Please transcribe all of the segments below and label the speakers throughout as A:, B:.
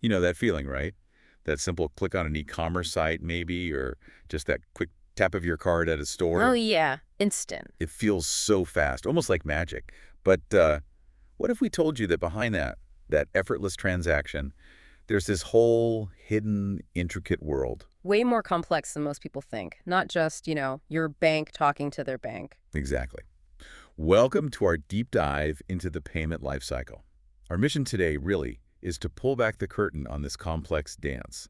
A: You know that feeling, right? That simple click on an e-commerce site maybe, or just that quick tap of your card at a
B: Oh,
A: store.
B: yeah. Instant.
A: It feels so fast, almost like magic. But what if we told you that behind that effortless transaction, there's this whole hidden, intricate world?
B: Way more complex than most people think. Not just, your bank talking to their bank.
A: Exactly. Welcome to our deep dive into the payment lifecycle. Our mission today really is to pull back the curtain on this complex dance.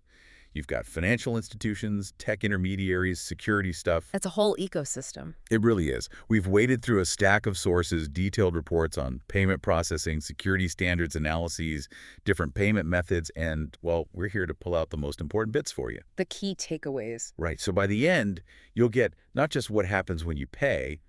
A: You've got financial institutions, tech intermediaries, security stuff.
B: It's a whole ecosystem.
A: It really is. We've waded through a stack of sources, detailed reports on payment processing, security standards analyses, different payment methods, and, well, we're here to pull out the most important bits for you.
B: The key takeaways.
A: Right. So by the end, you'll get not just what happens when you pay,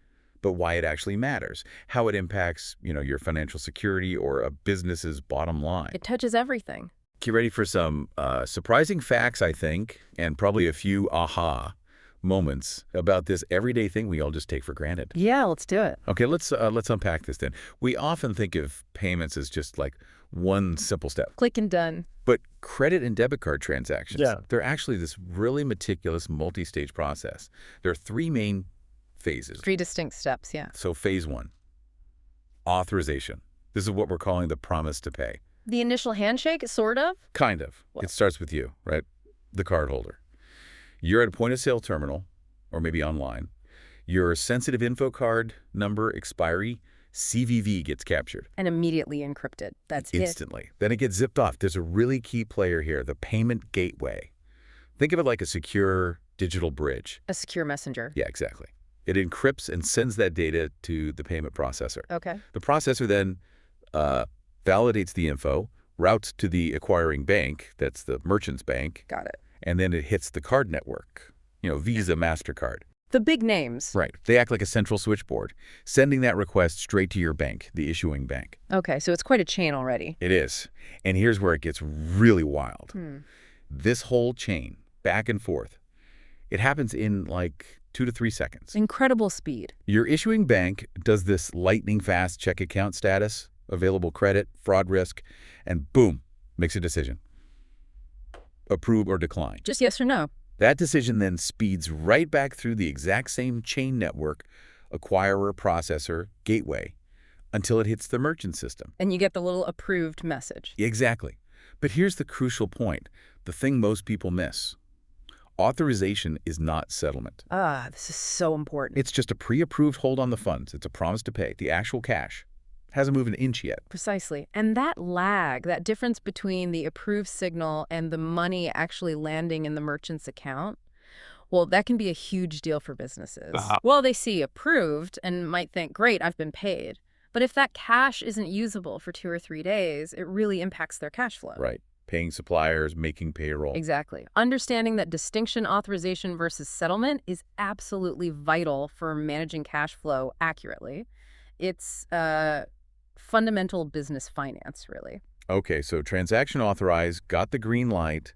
A: but why it actually matters, how it impacts, your financial security or a business's bottom line.
B: It touches everything.
A: Get ready for some surprising facts, I think, and probably a few aha moments about this everyday thing we all just take for granted.
B: Yeah, let's do it.
A: Okay, let's unpack this then. We often think of payments as just like one simple step.
B: Click and done.
A: But credit and debit card transactions,
C: Yeah.
A: they're actually this really meticulous multi-stage process. There are three main phases.
B: 3 distinct steps, yeah.
A: So phase one, authorization. This is what we're calling the promise to pay.
B: The initial handshake, sort of?
A: Kind of.
B: Well-
A: It starts with you, right? The cardholder. You're at a point-of-sale terminal, or maybe online. Your sensitive info card number expiry, CVV, gets captured
B: And immediately encrypted. That's it.
A: instantly. Then it gets zipped off. There's a really key player here, the payment gateway. Think of it like a secure digital bridge.
B: A secure messenger.
A: Yeah, exactly. It encrypts and sends that data to the payment processor.
B: Okay.
A: The processor then validates the info, routes to the acquiring bank, that's the merchant's bank,
B: Got it.
A: and then it hits the card network, Visa, MasterCard.
B: The big names.
A: Right. They act like a central switchboard, sending that request straight to your bank, the issuing bank.
B: Okay, so it's quite a chain already.
A: It is. And here's where it gets really wild. This whole chain, back and forth, it happens in like 2 to 3 seconds.
B: Incredible speed.
A: Your issuing bank does this lightning-fast check account status, available credit, fraud risk, and boom, makes a decision. Approve or decline.
B: Just yes or no.
A: That decision then speeds right back through the exact same chain network, acquirer, processor, gateway, until it hits the merchant system.
B: And you get the little approved message.
A: Exactly. But here's the crucial point, the thing most people miss. Authorization is not settlement.
B: This is so important.
A: It's just a pre-approved hold on the funds. It's a promise to pay, the actual cash. Hasn't moved an inch yet.
B: Precisely. And that lag, that difference between the approved signal and the money actually landing in the merchant's account, well, that can be a huge deal for businesses. Well, they see approved and might think, great, I've been paid. But if that cash isn't usable for 2 or 3 days, it really impacts their cash flow.
A: Right. Paying suppliers, making payroll.
B: Exactly. Understanding that distinction, authorization versus settlement is absolutely vital for managing cash flow accurately. It's fundamental business finance, really.
A: Okay, so transaction authorized, got the green light,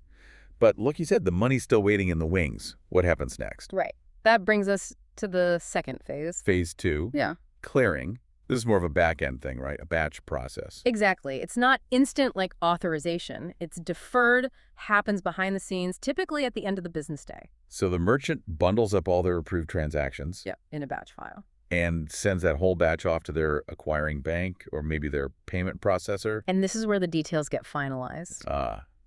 A: but look, you said the money's still waiting in the wings. What happens next?
B: Right. That brings us to the second phase.
A: Phase 2,
B: Yeah.
A: clearing. This is more of a back-end thing, right? A batch process.
B: Exactly. It's not instant like authorization. It's deferred, happens behind the scenes, typically at the end of the business day.
A: So the merchant bundles up all their approved transactions
B: Yeah, in a batch file.
A: and sends that whole batch off to their acquiring bank or maybe their payment processor.
B: And this is where the details get finalized.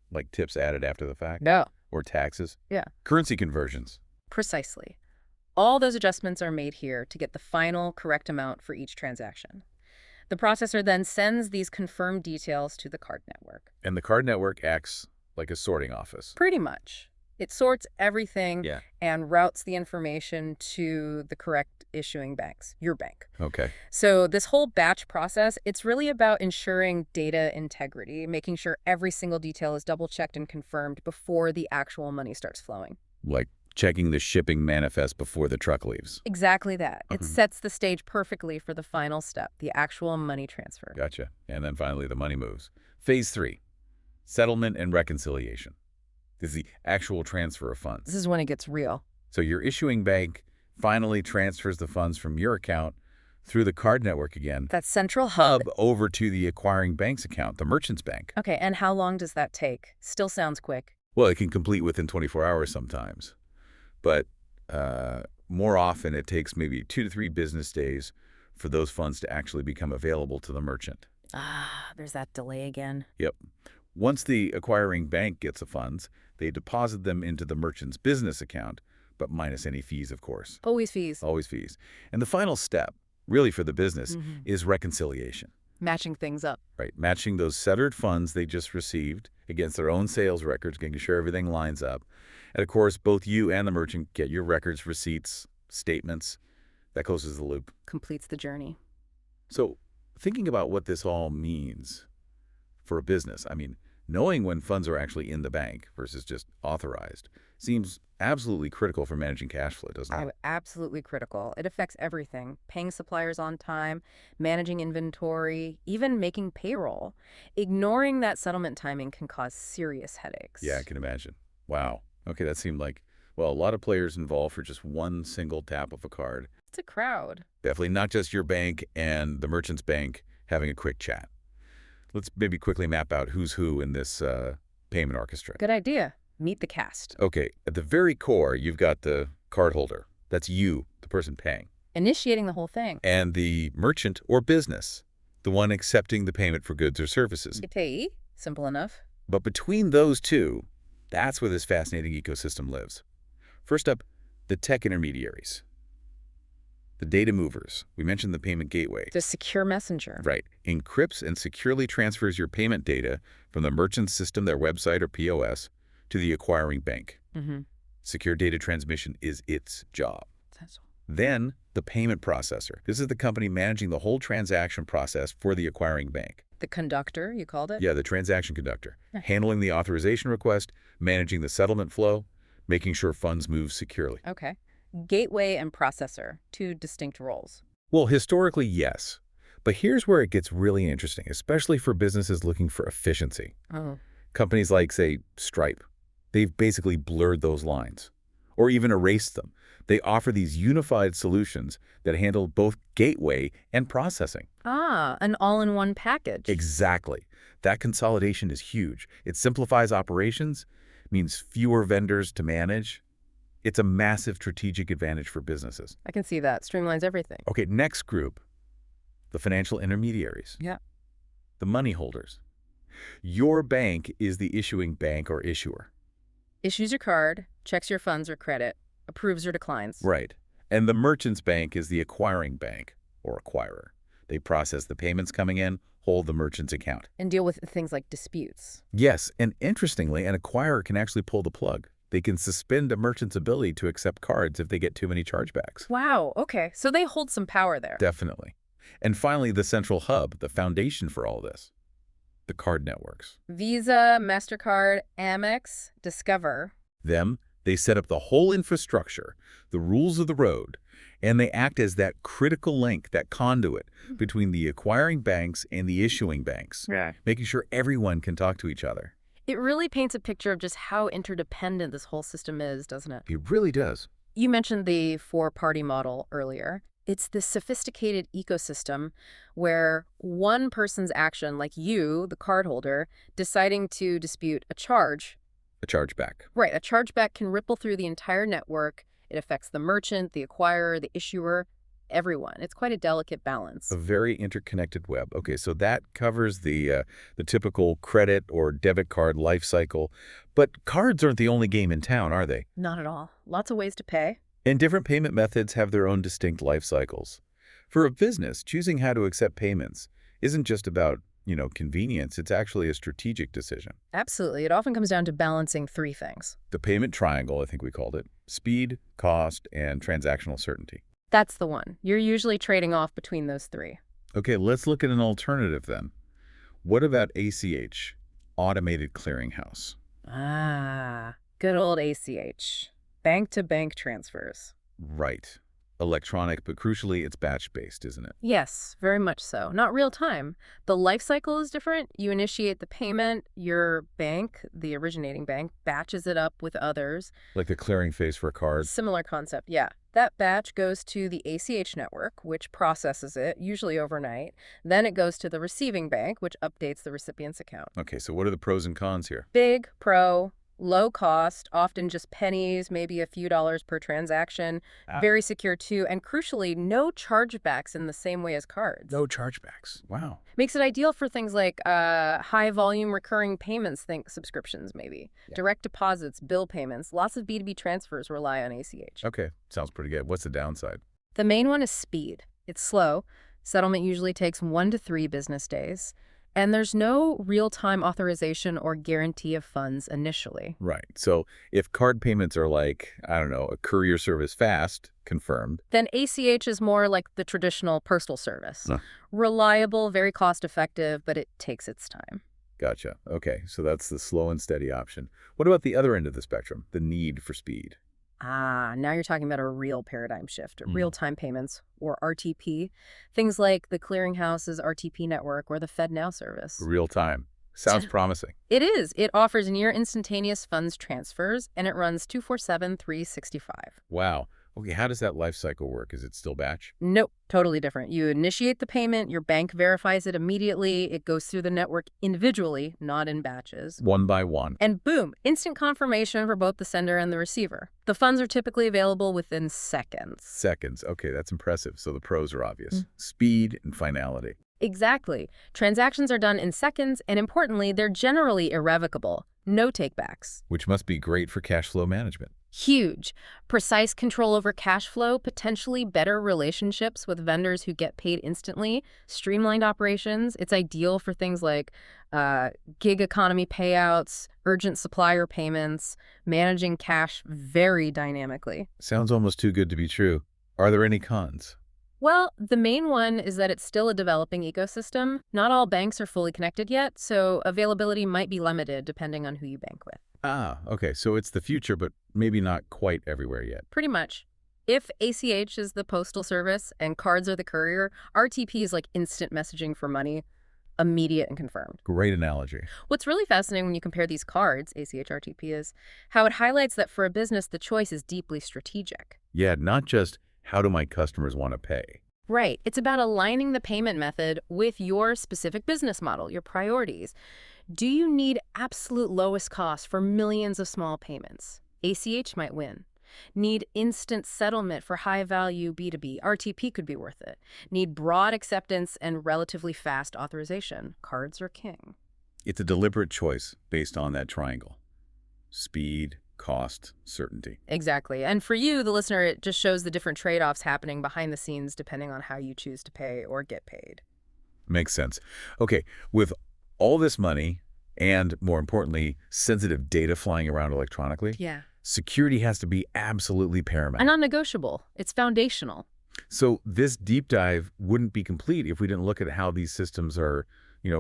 A: Like tips added after the fact?
B: No.
A: Or taxes?
B: Yeah.
A: Currency conversions.
B: Precisely. All those adjustments are made here to get the final correct amount for each transaction. The processor then sends these confirmed details to the card network.
A: And the card network acts like a sorting office.
B: Pretty much. It sorts everything
A: Yeah.
B: and routes the information to the correct issuing banks, your bank.
A: Okay.
B: So this whole batch process, it's really about ensuring data integrity, making sure every single detail is double-checked and confirmed before the actual money starts flowing.
A: Like checking the shipping manifest before the truck leaves.
B: Exactly that. It
A: Mhm.
B: sets the stage perfectly for the final step, the actual money transfer.
A: Gotcha. And then finally the money moves. Phase 3, settlement and reconciliation. This is the actual transfer of funds.
B: This is when it gets real.
A: So your issuing bank finally transfers the funds from your account through the card network again,
B: That central hub.
A: over to the acquiring bank's account, the merchant's bank.
B: Okay, and how long does that take? Still sounds quick.
A: Well, it can complete within 24 hours sometimes, but more often it takes maybe 2 to 3 business days for those funds to actually become available to the merchant.
B: Ah, there's that delay again.
A: Yep. Once the acquiring bank gets the funds, they deposit them into the merchant's business account, but minus any fees, of course.
B: Always fees.
A: Always fees. And the final step, really for the business, is reconciliation.
B: Matching things up.
A: Right, matching those settled funds they just received against their own sales records, making sure everything lines up. And of course, both you and the merchant get your records, receipts, statements. That closes the loop.
B: Completes the journey.
A: So thinking about what this all means for a business, I mean, knowing when funds are actually in the bank versus just authorized seems absolutely critical for managing cash flow, doesn't it?
B: Absolutely critical. It affects everything. Paying suppliers on time, managing inventory, even making payroll. Ignoring that settlement timing can cause serious headaches.
A: Yeah, I can imagine. Wow. Okay, that seemed like, well, a lot of players involved for just one single tap of a card.
B: It's a crowd.
A: Definitely not just your bank and the merchant's bank having a quick chat. Let's maybe quickly map out who's who in this payment orchestra.
B: Good idea. Meet the cast.
A: Okay, at the very core, you've got the cardholder. That's you, the person paying.
B: Initiating the whole thing.
A: And the merchant or business, the one accepting the payment for goods or services.
B: The payee. Simple enough.
A: But between those two, that's where this fascinating ecosystem lives. First up, the tech intermediaries. The data movers. We mentioned the payment gateway.
B: The secure messenger.
A: Right. Encrypts and securely transfers your payment data from the merchant's system, their website or POS, to the acquiring bank. Secure data transmission is its job. Then, the payment processor. This is the company managing the whole transaction process for the acquiring bank.
B: The conductor, you called it?
A: Yeah, the transaction conductor. Handling the authorization request, managing the settlement flow, making sure funds move securely.
B: Okay. Gateway and processor, two distinct roles.
A: Well, historically, yes. But here's where it gets really interesting, especially for businesses looking for efficiency.
B: Oh.
A: Companies like, say, Stripe, they've basically blurred those lines or even erased them. They offer these unified solutions that handle both gateway and processing.
B: Ah, an all-in-one package.
A: Exactly. That consolidation is huge. It simplifies operations, means fewer vendors to manage. It's a massive strategic advantage for businesses.
B: I can see that. Streamlines everything.
A: Okay, next group, the financial intermediaries.
B: Yeah.
A: The money holders. Your bank is the issuing bank or issuer.
B: Issues your card, checks your funds or credit, approves or declines.
A: Right. And the merchant's bank is the acquiring bank or acquirer. They process the payments coming in, hold the merchant's account.
B: And deal with things like disputes.
A: Yes, and interestingly, an acquirer can actually pull the plug. They can suspend a merchant's ability to accept cards if they get too many chargebacks.
B: Wow, okay. So they hold some power there.
A: Definitely. And finally, the central hub, the foundation for all this, the card networks.
B: Visa, MasterCard, Amex, Discover.
A: They set up the whole infrastructure, the rules of the road, and they act as that critical link, that conduit between the acquiring banks and the issuing banks, making sure everyone can talk to each other.
B: It really paints a picture of just how interdependent this whole system is, doesn't it?
A: It really does.
B: You mentioned the four-party model earlier. It's this sophisticated ecosystem where one person's action, like you, the cardholder, deciding to dispute a charge.
A: A chargeback.
B: Right, a chargeback can ripple through the entire network. It affects the merchant, the acquirer, the issuer, everyone. It's quite a delicate balance.
A: A very interconnected web. Okay, so that covers the typical credit or debit card life cycle. But cards aren't the only game in town, are they?
B: Not at all. Lots of ways to pay.
A: And different payment methods have their own distinct life cycles. For a business, choosing how to accept payments isn't just about, convenience. It's actually a strategic decision.
B: Absolutely. It often comes down to balancing three things.
A: The payment triangle, I think we called it. Speed, cost, and transactional certainty.
B: That's the one. You're usually trading off between those three.
A: Okay, let's look at an alternative then. What about ACH, Automated Clearinghouse?
B: Ah, good old ACH. Bank-to-bank transfers.
A: Right. electronic, but crucially, it's batch-based, isn't it?
B: Yes, very much so. Not real time. The life cycle is different. You initiate the payment, your bank, the originating bank, batches it up with others.
A: Like the clearing phase for a card.
B: Similar concept, yeah. That batch goes to the ACH network, which processes it, usually overnight. Then it goes to the receiving bank, which updates the recipient's account.
A: Okay, so what are the pros and cons here?
B: Big pro, low cost, often just pennies, maybe a few dollars per transaction. Very secure too, and crucially, no chargebacks in the same way as cards.
C: No chargebacks.
A: Wow.
B: Makes it ideal for things like high volume recurring payments, think subscriptions maybe.
C: Yeah.
B: Direct deposits, bill payments, lots of B2B transfers rely on ACH.
A: Okay, sounds pretty good. What's the downside?
B: The main one is speed. It's slow. Settlement usually takes 1 to 3 business days. And there's no real-time authorization or guarantee of funds initially.
A: Right. So if card payments are like, I don't know, a courier service fast, confirmed.
B: Then ACH is more like the traditional postal service.
A: Huh.
B: Reliable, very cost-effective, but it takes its time.
A: Gotcha. Okay, so that's the slow and steady option. What about the other end of the spectrum, the need for speed?
B: Now you're talking about a real paradigm shift, real-time payments, or RTP. Things like the clearinghouse's RTP network or the FedNow service.
A: Real time. Sounds promising.
B: It is. It offers near instantaneous funds transfers, and it runs 24/7, 365.
A: Wow. Okay, how does that life cycle work? Is it still batch?
B: Nope, totally different. You initiate the payment, your bank verifies it immediately, it goes through the network individually, not in batches.
A: One by one.
B: And boom, instant confirmation for both the sender and the receiver. The funds are typically available within seconds.
A: Seconds. Okay, that's impressive. So the pros are obvious. Speed and finality.
B: Exactly. Transactions are done in seconds, and importantly, they're generally irrevocable. No takebacks.
A: Which must be great for cash flow management.
B: Huge. Precise control over cash flow, potentially better relationships with vendors who get paid instantly, streamlined operations. It's ideal for things like gig economy payouts, urgent supplier payments, managing cash very dynamically.
A: Sounds almost too good to be true. Are there any cons?
B: Well, the main one is that it's still a developing ecosystem. Not all banks are fully connected yet, so availability might be limited depending on who you bank with.
A: Ah, okay, so it's the future, but maybe not quite everywhere yet.
B: Pretty much. If ACH is the postal service and cards are the courier, RTP is like instant messaging for money, immediate and confirmed.
A: Great analogy.
B: What's really fascinating when you compare these cards, ACH, RTP, is how it highlights that for a business, the choice is deeply strategic.
A: Yeah, not just how do my customers want to pay?
B: Right. It's about aligning the payment method with your specific business model, your priorities. Do you need absolute lowest cost for millions of small payments? ACH might win. Need instant settlement for high-value B2B? RTP could be worth it. Need broad acceptance and relatively fast authorization? Cards are king.
A: It's a deliberate choice based on that triangle. Speed, cost, certainty.
B: Exactly. And for you, the listener, it just shows the different trade-offs happening behind the scenes depending on how you choose to pay or get paid.
A: Makes sense. Okay, with all this money and, more importantly, sensitive data flying around electronically,
B: Yeah.
A: security has to be absolutely paramount.
B: And non-negotiable. It's foundational.
A: So this deep dive wouldn't be complete if we didn't look at how these systems are,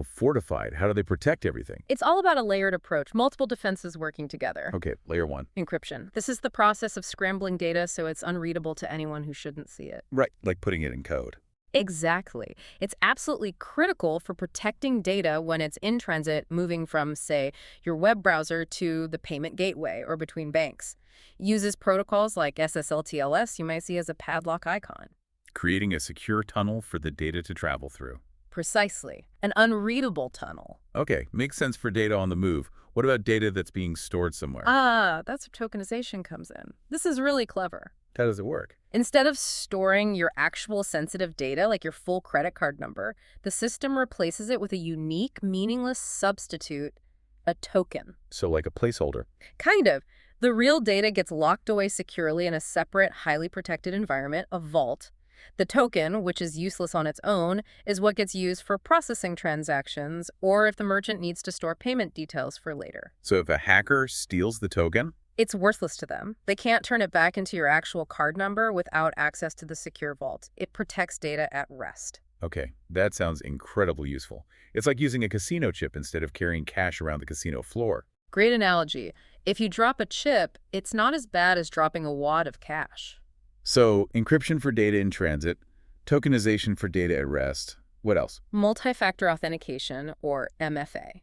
A: fortified. How do they protect everything?
B: It's all about a layered approach, multiple defenses working together.
A: Okay, layer one.
B: Encryption. This is the process of scrambling data so it's unreadable to anyone who shouldn't see it.
A: Right, like putting it in code.
B: Exactly. It's absolutely critical for protecting data when it's in transit, moving from, say, your web browser to the payment gateway or between banks. Uses protocols like SSL/TLS you might see as a padlock icon.
A: Creating a secure tunnel for the data to travel through.
B: Precisely. An unreadable tunnel.
A: Okay, makes sense for data on the move. What about data that's being stored somewhere?
B: That's where tokenization comes in. This is really clever.
A: How does it work?
B: Instead of storing your actual sensitive data, like your full credit card number, the system replaces it with a unique, meaningless substitute, a token.
A: So like a placeholder.
B: Kind of. The real data gets locked away securely in a separate, highly protected environment, a vault. The token, which is useless on its own, is what gets used for processing transactions or if the merchant needs to store payment details for later.
A: So if a hacker steals the token,
B: It's worthless to them. They can't turn it back into your actual card number without access to the secure vault. It protects data at rest.
A: okay, that sounds incredibly useful. It's like using a casino chip instead of carrying cash around the casino floor.
B: Great analogy. If you drop a chip, it's not as bad as dropping a wad of cash.
A: So encryption for data in transit, tokenization for data at rest. What else?
B: Multi-factor authentication, or MFA.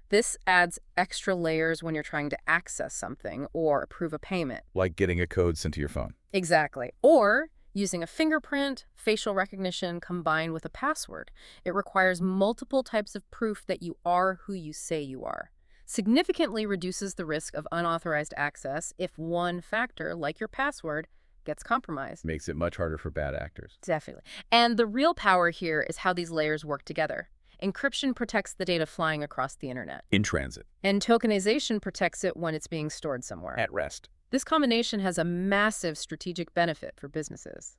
B: This adds extra layers when you're trying to access something or approve a payment.
A: Like getting a code sent to your phone.
B: Exactly. Or using a fingerprint, facial recognition combined with a password. It requires multiple types of proof that you are who you say you are. Significantly reduces the risk of unauthorized access if one factor, like your password, gets compromised.
A: Makes it much harder for bad actors.
B: Definitely. And the real power here is how these layers work together. Encryption protects the data flying across the internet.
A: In transit.
B: And tokenization protects it when it's being stored somewhere.
A: At rest.
B: This combination has a massive strategic benefit for businesses.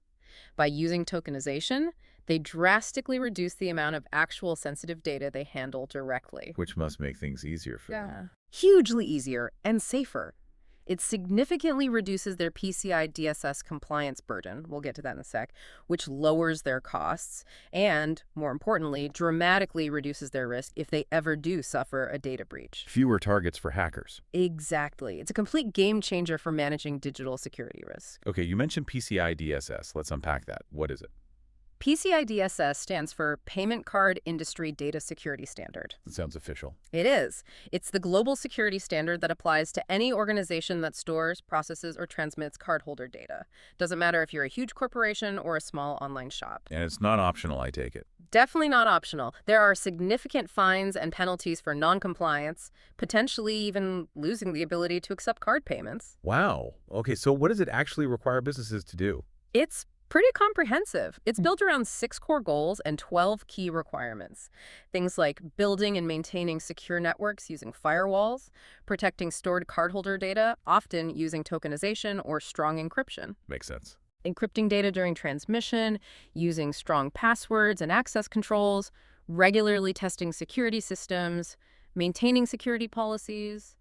B: By using tokenization, they drastically reduce the amount of actual sensitive data they handle directly.
A: Which must make things easier for them.
B: Hugely easier and safer. It significantly reduces their PCI DSS compliance burden, we'll get to that in a sec, which lowers their costs and, more importantly, dramatically reduces their risk if they ever do suffer a data breach.
A: Fewer targets for hackers.
B: Exactly. It's a complete game changer for managing digital security risk.
A: Okay, you mentioned PCI DSS. Let's unpack that. What is it?
B: PCI DSS stands for Payment Card Industry Data Security Standard.
A: It sounds official.
B: It is. It's the global security standard that applies to any organization that stores, processes, or transmits cardholder data. Doesn't matter if you're a huge corporation or a small online shop.
A: And it's not optional, I take it.
B: Definitely not optional. There are significant fines and penalties for non-compliance, potentially even losing the ability to accept card payments.
A: Wow. Okay, so what does it actually require businesses to do?
B: It's pretty comprehensive. It's built around 6 core goals and 12 key requirements. Things like building and maintaining secure networks using firewalls, protecting stored cardholder data, often using tokenization or strong encryption.
A: Makes sense.
B: Encrypting data during transmission, using strong passwords and access controls, regularly testing security systems, maintaining security policies.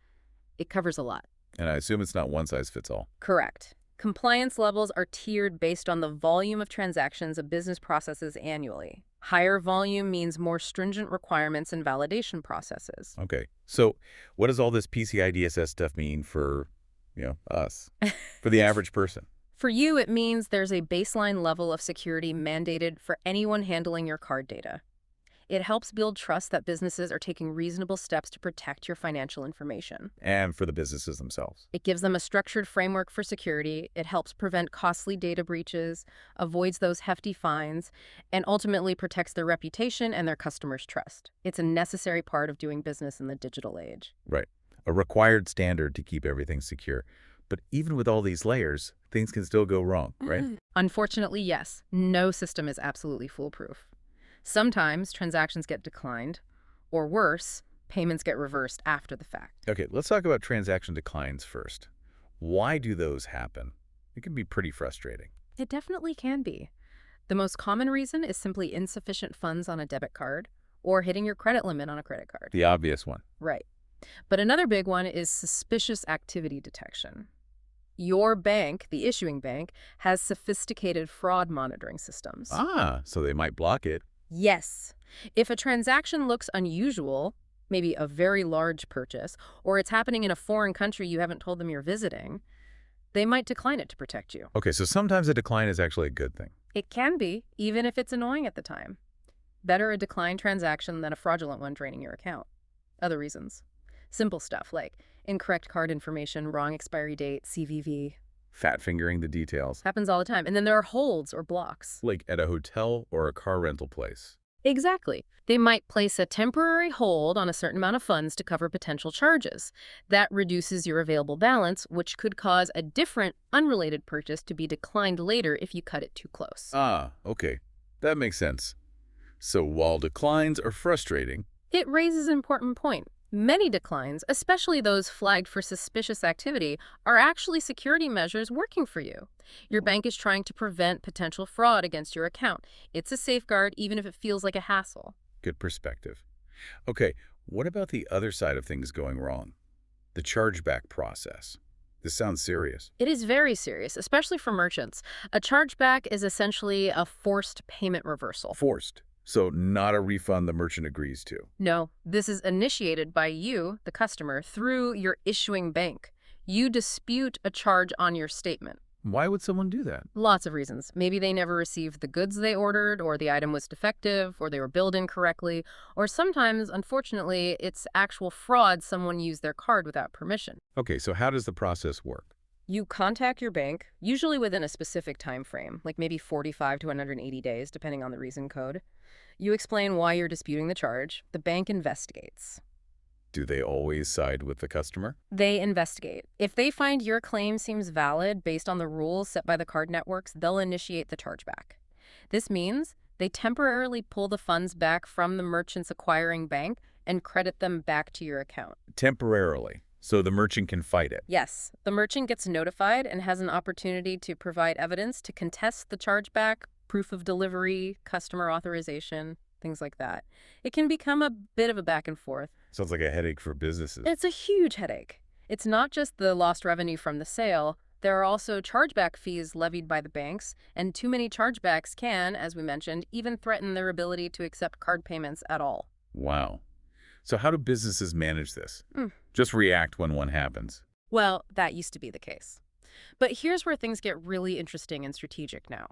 B: It covers a lot.
A: And I assume it's not one size fits all.
B: Correct. Compliance levels are tiered based on the volume of transactions a business processes annually. Higher volume means more stringent requirements and validation processes.
A: Okay. So what does all this PCI DSS stuff mean for, us, for the average person?
B: For you, it means there's a baseline level of security mandated for anyone handling your card data. It helps build trust that businesses are taking reasonable steps to protect your financial information.
A: And for the businesses themselves.
B: It gives them a structured framework for security. It helps prevent costly data breaches, avoids those hefty fines, and ultimately protects their reputation and their customers' trust. It's a necessary part of doing business in the digital age.
A: Right. A required standard to keep everything secure. But even with all these layers, things can still go wrong, right?
B: Unfortunately, yes. No system is absolutely foolproof. Sometimes transactions get declined, or worse, payments get reversed after the fact.
A: Okay, let's talk about transaction declines first. Why do those happen? It can be pretty frustrating.
B: It definitely can be. The most common reason is simply insufficient funds on a debit card or hitting your credit limit on a credit card.
A: The obvious one.
B: Right. But another big one is suspicious activity detection. Your bank, the issuing bank, has sophisticated fraud monitoring systems.
A: Ah, so they might block it.
B: Yes. If a transaction looks unusual, maybe a very large purchase, or it's happening in a foreign country you haven't told them you're visiting, they might decline it to protect you.
A: Okay, so sometimes a decline is actually a good thing.
B: It can be, even if it's annoying at the time. Better a declined transaction than a fraudulent one draining your account. Other reasons. Simple stuff like incorrect card information, wrong expiry date, CVV.
A: Fat fingering the details.
B: Happens all the time. And then there are holds or blocks.
A: Like at a hotel or a car rental place.
B: Exactly. They might place a temporary hold on a certain amount of funds to cover potential charges. That reduces your available balance, which could cause a different, unrelated purchase to be declined later if you cut it too close.
A: Ah, okay. That makes sense. So while declines are frustrating,
B: it raises an important point. Many declines, especially those flagged for suspicious activity, are actually security measures working for you. Your bank is trying to prevent potential fraud against your account. It's a safeguard, even if it feels like a hassle.
A: good perspective. Okay, what about the other side of things going wrong? The chargeback process. This sounds serious.
B: It is very serious, especially for merchants. A chargeback is essentially a forced payment reversal.
A: Forced. So not a refund the merchant agrees to.
B: No, this is initiated by you, the customer, through your issuing bank. You dispute a charge on your statement.
A: Why would someone do that?
B: Lots of reasons. Maybe they never received the goods they ordered, or the item was defective, or they were billed incorrectly, or sometimes, unfortunately, it's actual fraud. Someone used their card without permission.
A: Okay, so how does the process work?
B: You contact your bank, usually within a specific time frame, like maybe 45 to 180 days, depending on the reason code. You explain why you're disputing the charge. The bank investigates.
A: Do they always side with the customer?
B: They investigate. If they find your claim seems valid based on the rules set by the card networks, they'll initiate the chargeback. This means they temporarily pull the funds back from the merchant's acquiring bank and credit them back to your account.
A: Temporarily, so the merchant can fight it.
B: Yes, the merchant gets notified and has an opportunity to provide evidence to contest the chargeback, proof of delivery, customer authorization, things like that. It can become a bit of a back and forth.
A: Sounds like a headache for businesses.
B: It's a huge headache. It's not just the lost revenue from the sale. There are also chargeback fees levied by the banks, and too many chargebacks can, as we mentioned, even threaten their ability to accept card payments at all.
A: Wow. So how do businesses manage this? Just react when one happens.
B: Well, that used to be the case. But here's where things get really interesting and strategic now.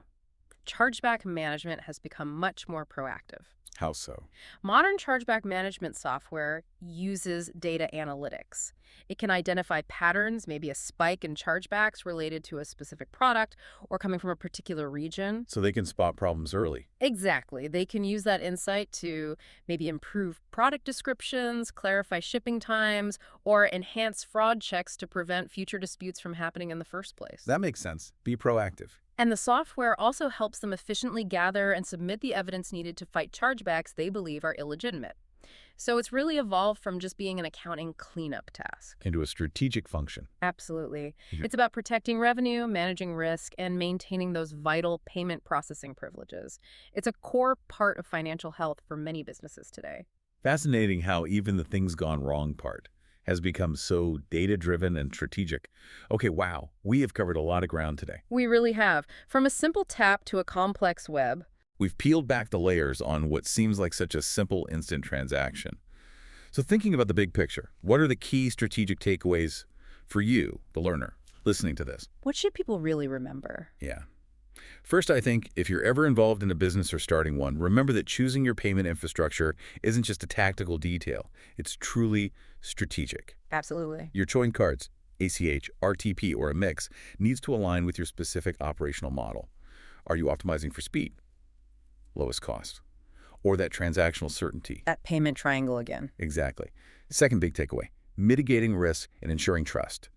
B: Chargeback management has become much more proactive.
A: How so?
B: Modern chargeback management software uses data analytics. It can identify patterns, maybe a spike in chargebacks related to a specific product or coming from a particular region.
A: So they can spot problems early.
B: Exactly. They can use that insight to maybe improve product descriptions, clarify shipping times, or enhance fraud checks to prevent future disputes from happening in the first place.
A: That makes sense. Be proactive.
B: And the software also helps them efficiently gather and submit the evidence needed to fight chargebacks they believe are illegitimate. So it's really evolved from just being an accounting cleanup task.
A: Into a strategic function.
B: Absolutely.
A: Yeah.
B: It's about protecting revenue, managing risk, and maintaining those vital payment processing privileges. It's a core part of financial health for many businesses today.
A: Fascinating how even the things gone wrong part has become so data-driven and strategic. Okay, wow, we have covered a lot of ground today.
B: We really have. From a simple tap to a complex web.
A: We've peeled back the layers on what seems like such a simple instant transaction. So thinking about the big picture, what are the key strategic takeaways for you, the learner, listening to this?
B: What should people really remember?
A: Yeah. First, I think if you're ever involved in a business or starting one, remember that choosing your payment infrastructure isn't just a tactical detail. It's truly strategic.
B: Absolutely.
A: Your choice cards, ACH, RTP, or a mix, needs to align with your specific operational model. Are you optimizing for speed, lowest cost, or that transactional certainty?
B: That payment triangle again.
A: Exactly. Second big takeaway, mitigating risk and ensuring trust.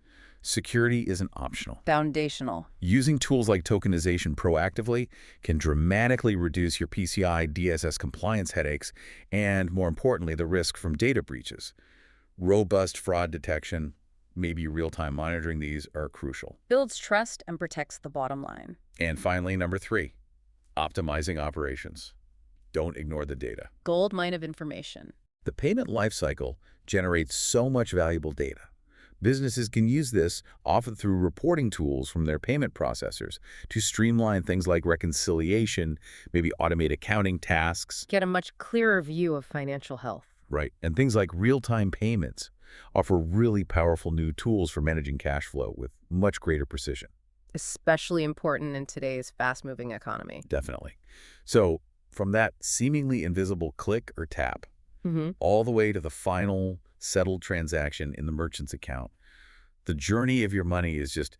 A: Security isn't optional.
B: Foundational.
A: Using tools like tokenization proactively can dramatically reduce your PCI DSS compliance headaches and, more importantly, the risk from data breaches. Robust fraud detection, maybe real-time monitoring, these are crucial.
B: Builds trust and protects the bottom line.
A: And finally, number 3, optimizing operations. Don't ignore the data.
B: Gold mine of information.
A: The payment lifecycle generates so much valuable data. Businesses can use this, often through reporting tools from their payment processors, to streamline things like reconciliation, maybe automate accounting tasks.
B: Get a much clearer view of financial health.
A: Right, and things like real-time payments offer really powerful new tools for managing cash flow with much greater precision.
B: Especially important in today's fast-moving economy.
A: Definitely. So from that seemingly invisible click or tap, all the way to the final settled transaction in the merchant's account, the journey of your money is just,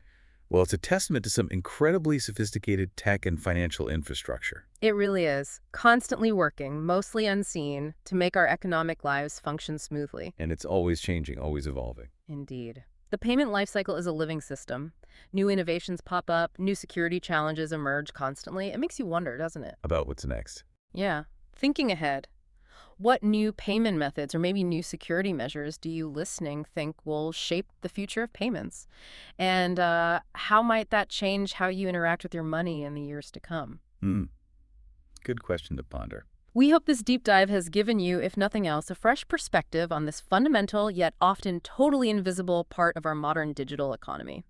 A: well, it's a testament to some incredibly sophisticated tech and financial infrastructure.
B: It really is. Constantly working, mostly unseen, to make our economic lives function smoothly.
A: And it's always changing, always evolving.
B: Indeed. The payment lifecycle is a living system. New innovations pop up, new security challenges emerge constantly. It makes you wonder, doesn't it?
A: About what's next.
B: Yeah. Thinking ahead. What new payment methods or maybe new security measures do you listening think will shape the future of payments? And how might that change how you interact with your money in the years to come?
A: Good question to ponder.
B: We hope this deep dive has given you, if nothing else, a fresh perspective on this fundamental yet often totally invisible part of our modern digital economy.